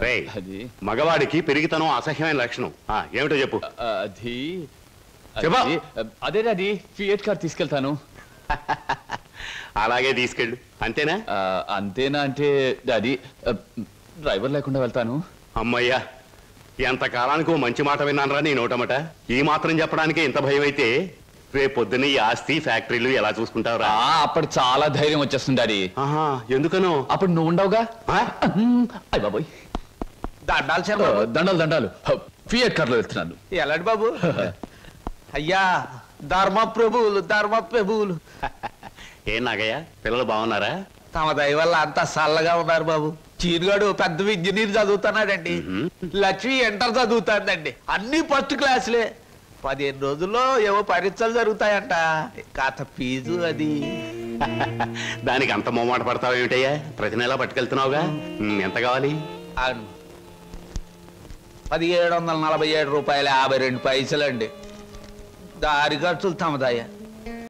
రే అది మగవాడికి పెరిగితనం అసహ్యమైన లక్షణం. ఏమిటో చెప్పు. అది అదే డాడీ ఫియట్ కార్ తీసుకెళ్తాను. అలాగే తీసుకెళ్ళు. అంతేనా? అంతేనా అంటే డాడీ డ్రైవర్ లేకుండా వెళ్తాను. అమ్మయ్యా, ఎంతకాలానికి మంచి మాట విన్నానరా నీ నోటమట. ఈ మాత్రం చెప్పడానికి ఇంత భయం అయితే రేపు పొద్దున్న ఈ ఆస్తి ఫ్యాక్టరీలు ఎలా చూసుకుంటావురా? అప్పుడు చాలా ధైర్యం వచ్చేస్తుంది డాడీ. ఎందుకనో? అప్పుడు నువ్వు ఉండవుగా. అయ్య బాబోయ్, దండాలు దండాలు. ఫియట్ కార్లో వెళ్తున్నాను. ఎలాంటి బాబు? అయ్యా ధర్మ ప్రభువులు. ఏం నాగయ్య, పిల్లలు బాగున్నారా? తమ దయ వల్ల అంతా చల్లగా ఉన్నారు బాబు. చీరుగాడు పెద్ద ఇంజనీర్ చదువుతున్నాడండి. లక్ష్మి ఇంటర్ చదువుతాందండి. అన్ని ఫస్ట్ క్లాసులే. 15 రోజుల్లో ఏవో పరీక్షలు జరుగుతాయంట. కాత ఫీజు అది. దానికి అంత మొమ్మాట పడతావు ఏమిటయ్యా? ప్రతి నెలా పట్టుకెళ్తున్నావుగా. ఎంత కావాలి? 1747 రూపాయలు 52 పైసలండి. దారి ఖర్చులు తమదయ్యా.